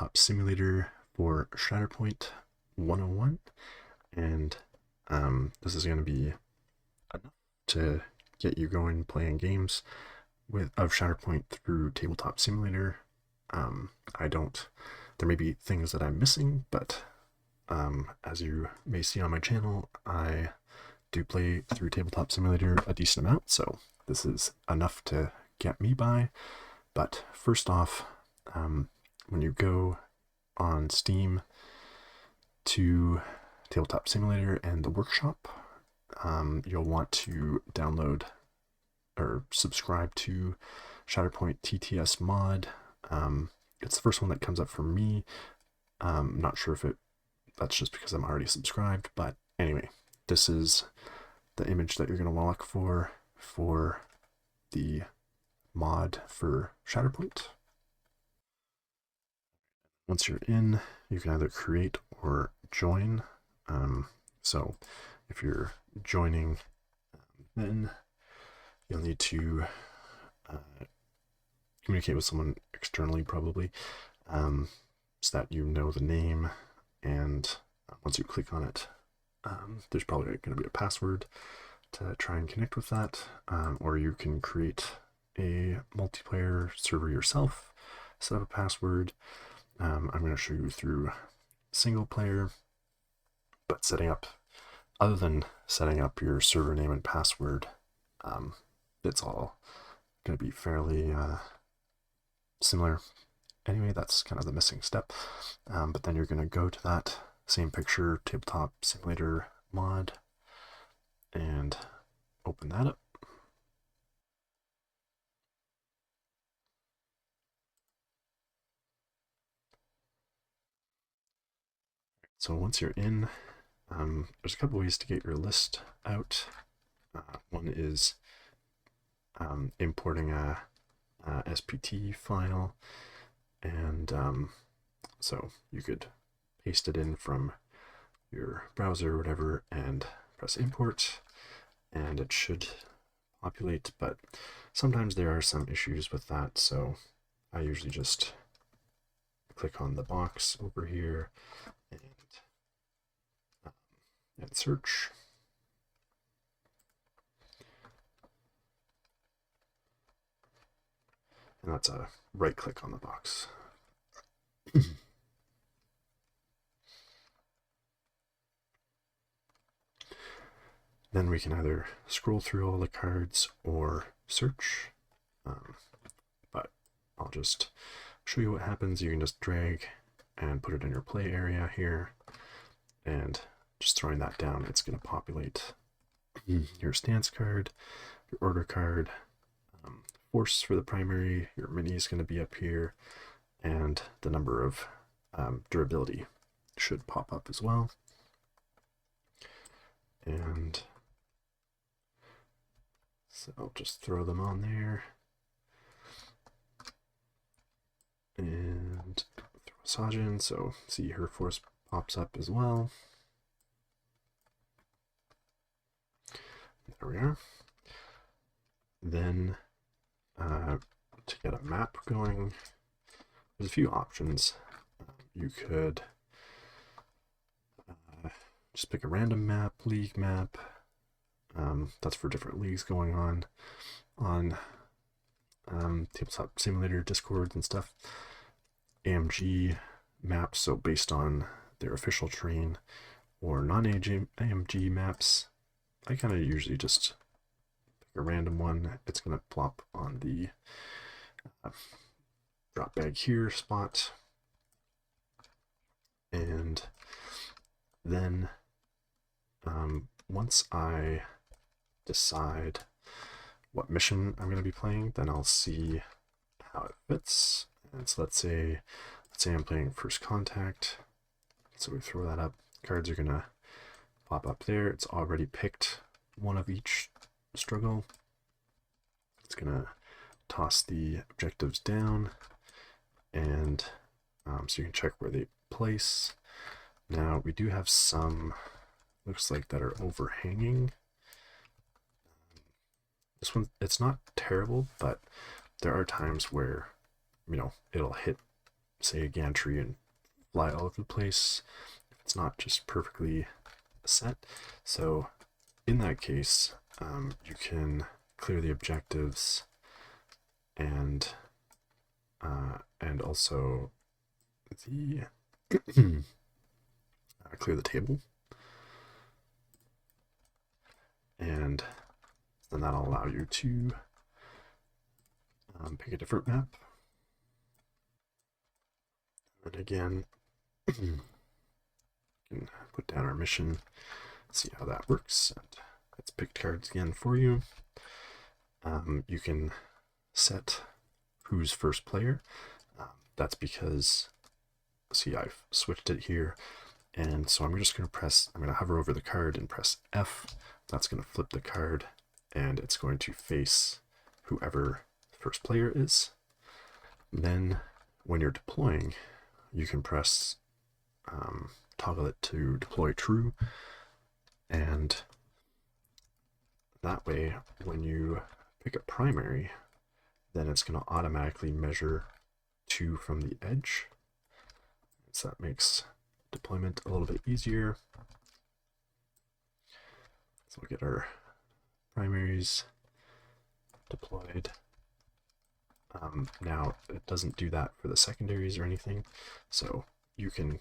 Tabletop Simulator for Shatterpoint 101, and this is going to be enough to get you going playing games of Shatterpoint through Tabletop Simulator. There may be things that I'm missing, but as you may see on my channel, I do play through Tabletop Simulator a decent amount, so this is enough to get me by. But first off, when you go on Steam to Tabletop Simulator and the workshop, you'll want to download or subscribe to Shatterpoint TTS mod. It's the first one that comes up for me. I'm not sure if that's just because I'm already subscribed, but anyway, this is the image that you're going to look for the mod for Shatterpoint. Once you're in, you can either create or join. So if you're joining, then you'll need to communicate with someone externally, probably, so that you know the name. And once you click on it, there's probably going to be a password to try and connect with that, or you can create a multiplayer server yourself, set up a password. I'm going to show you through single player, but other than setting up your server name and password, it's all going to be fairly similar. Anyway, that's kind of the missing step. But then you're going to go to that same picture, Tabletop Simulator mod, and open that up. So once you're in, there's a couple ways to get your list out. One is importing a SPT file, and so you could paste it in from your browser or whatever and press import, and it should populate, but sometimes there are some issues with that, so I usually just click on the box over here and search. And that's a right click on the box. Then we can either scroll through all the cards or search, but I'll just show you what happens. You can just drag and put it in your play area here, and just throwing that down, it's going to populate your stance card, your order card, force for the primary, your mini is going to be up here, and the number of durability should pop up as well. And so I'll just throw them on there and throw a Sajin, so see her force pops up as well. There we are. Then to get a map going, there's a few options. You could just pick a random map, league map. That's for different leagues going on Tabletop Simulator Discord and stuff. AMG maps, so based on their official terrain, or non-AMG maps. I kind of usually just pick a random one. It's going to plop on the drop bag here spot. And then once I decide what mission I'm going to be playing, then I'll see how it fits. And so let's say I'm playing First Contact. So we throw that up. Cards are going to pop up there. It's already picked one of each struggle. It's going to toss the objectives down, and so you can check where they place. Now we do have some, looks like, that are overhanging. This one, it's not terrible, but there are times where, it'll hit say, a gantry and fly all over the place if it's not just perfectly set. So in that case, you can clear the objectives and also the clear the table, and then that'll allow you to pick a different map. And again, we can put down our mission, see how that works, and it's picked cards again for you. You can set who's first player. That's because, see, I've switched it here, and so I'm just going to hover over the card and press F. That's going to flip the card, and it's going to face whoever first player is. Then when you're deploying, you can press toggle it to deploy true, and that way when you pick a primary, then it's going to automatically measure 2 from the edge, so that makes deployment a little bit easier. So we'll get our primaries deployed. Now it doesn't do that for the secondaries or anything, so you can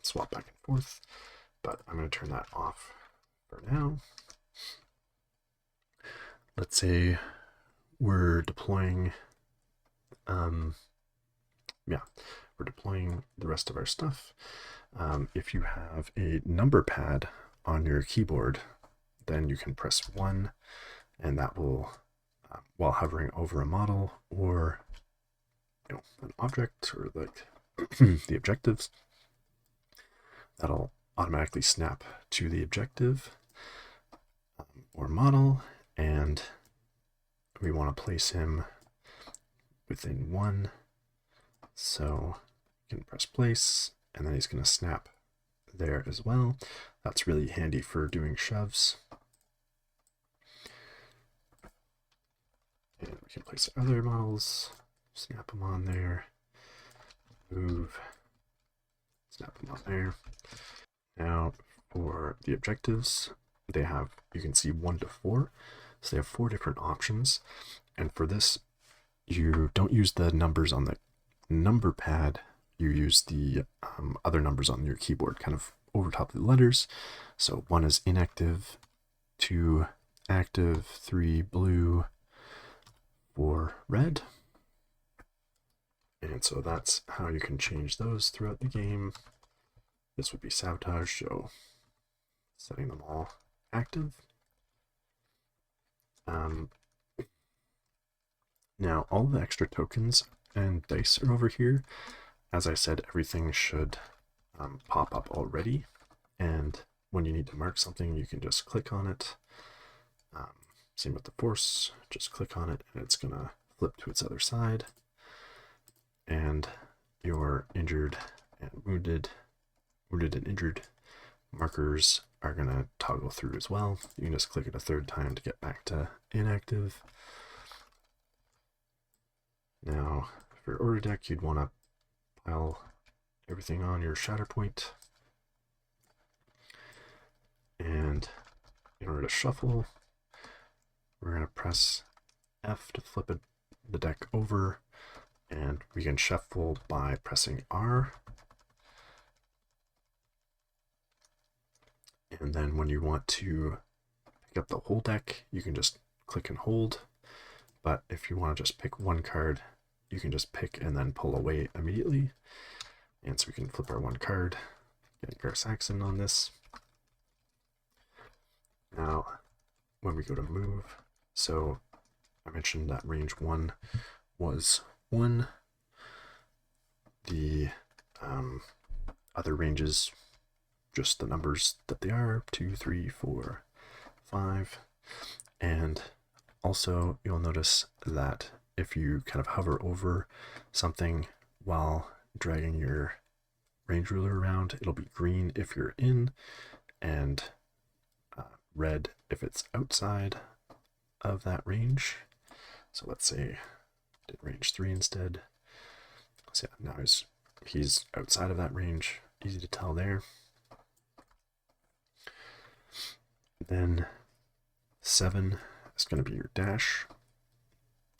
swap back and forth, but I'm going to turn that off for now. Let's say we're deploying, we're deploying the rest of our stuff. If you have a number pad on your keyboard, then you can press 1, and that will, while hovering over a model or an object or like the objectives, that'll automatically snap to the objective or model, and we want to place him within 1. So you can press place, and then he's going to snap there as well. That's really handy for doing shoves. And we can place other models, snap them on there, move, snap them on there. Now for the objectives, they have, you can see 1 to 4, so they have 4 different options. And for this, you don't use the numbers on the number pad, you use the other numbers on your keyboard, kind of over top of the letters. So 1 is inactive, 2 active, 3 blue, 4 red. And so that's how you can change those throughout the game. This would be sabotage, so setting them all active. Now all the extra tokens and dice are over here. As I said, everything should pop up already, and when you need to mark something, you can just click on it. Same with the force, just click on it and it's gonna flip to its other side, and your injured and wounded and injured markers are gonna toggle through as well. You can just click it a 3rd time to get back to inactive. Now for order deck, you'd want to pile everything on your Shatterpoint, and in order to shuffle, we're going to press F to flip the deck over, and we can shuffle by pressing R. And then when you want to pick up the whole deck, you can just click and hold. But if you want to just pick 1 card, you can just pick and then pull away immediately. And so we can flip our 1 card, getting Gar-Saxon on this. Now, when we go to move, so I mentioned that range 1 was 1. The other ranges, just the numbers that they are, 2, 3, 4, 5. And also you'll notice that if you kind of hover over something while dragging your range ruler around, it'll be green if you're in, and red if it's outside of that range. So let's say I did range 3 instead. So yeah, now he's outside of that range, easy to tell there. Then 7 is going to be your dash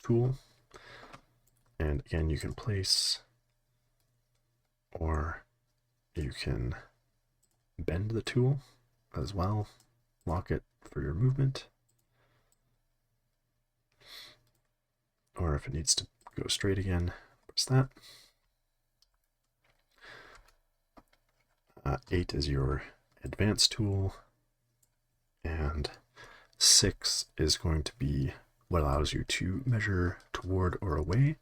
tool. And again, you can place, or you can bend the tool as well, lock it for your movement. Or if it needs to go straight again, press that. 8 is your advanced tool, and 6 is going to be what allows you to measure toward or away.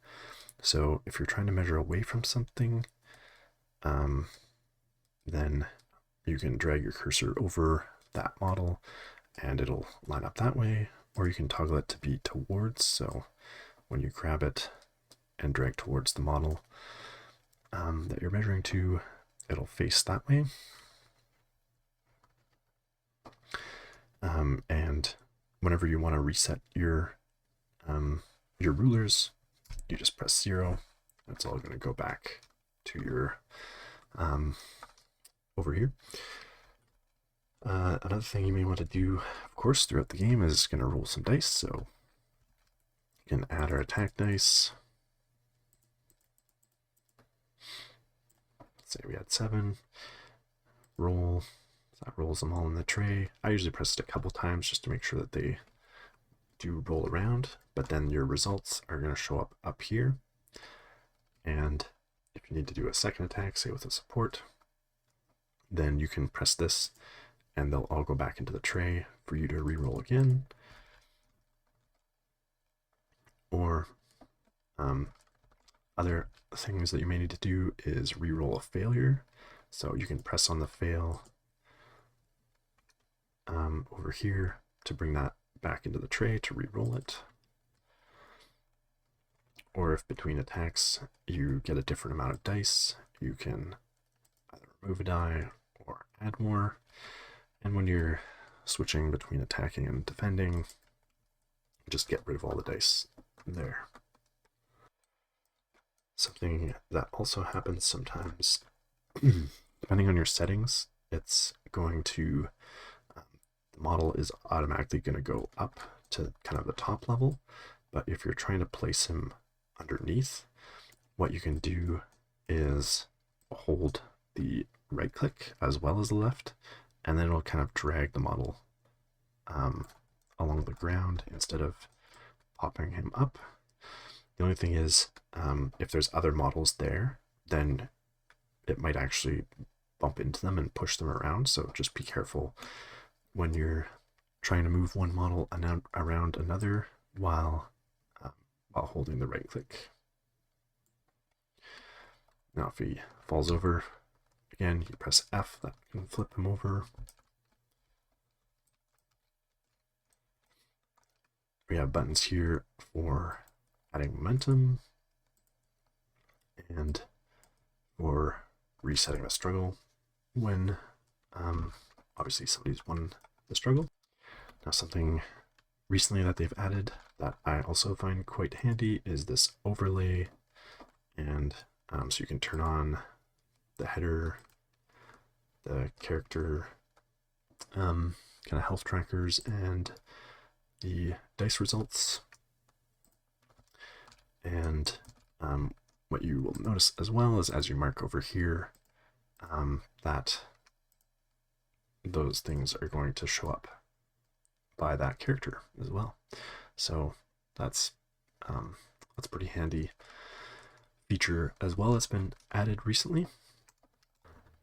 So if you're trying to measure away from something, then you can drag your cursor over that model and it'll line up that way, or you can toggle it to be towards. So when you grab it and drag towards the model that you're measuring to, it'll face that way. And whenever you want to reset your rulers, you just press 0. It's all going to go back to your over here. Another thing you may want to do, of course, throughout the game is going to roll some dice. So you can add our attack dice. Let's say we had 7. Roll. So that rolls them all in the tray. I usually press it a couple times just to make sure that they do roll around, but then your results are going to show up here. And if you need to do a second attack, say with a support, then you can press this and they'll all go back into the tray for you to re-roll again. Or other things that you may need to do is re-roll a failure. So you can press on the fail over here to bring that back into the tray to re-roll it. Or if between attacks you get a different amount of dice, you can either remove a die or add more. And when you're switching between attacking and defending, just get rid of all the dice there. Something that also happens sometimes, depending on your settings, it's going to, the model is automatically going to go up to kind of the top level. But if you're trying to place him underneath, what you can do is hold the right click as well as the left, and then it'll kind of drag the model along the ground instead of popping him up. The only thing is, if there's other models there, then it might actually bump into them and push them around. So just be careful when you're trying to move one model around another while holding the right click. Now if he falls over, again, you press F, that can flip him over. We have buttons here for adding momentum and for resetting the struggle when obviously somebody's won the struggle. Now something recently that they've added that I also find quite handy is this overlay, and so you can turn on the header, the character kind of health trackers, and the dice results. And what you will notice as well is as you mark over here, that those things are going to show up by that character as well. So that's pretty handy feature as well. It's been added recently.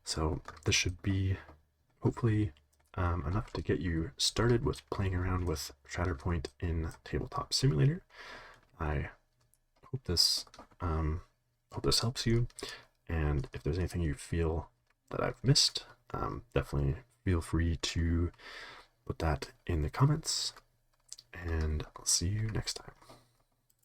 So this should be hopefully enough to get you started with playing around with Shatterpoint in Tabletop Simulator. I hope this helps you, and if there's anything you feel that I've missed, definitely feel free to put that in the comments, and I'll see you next time.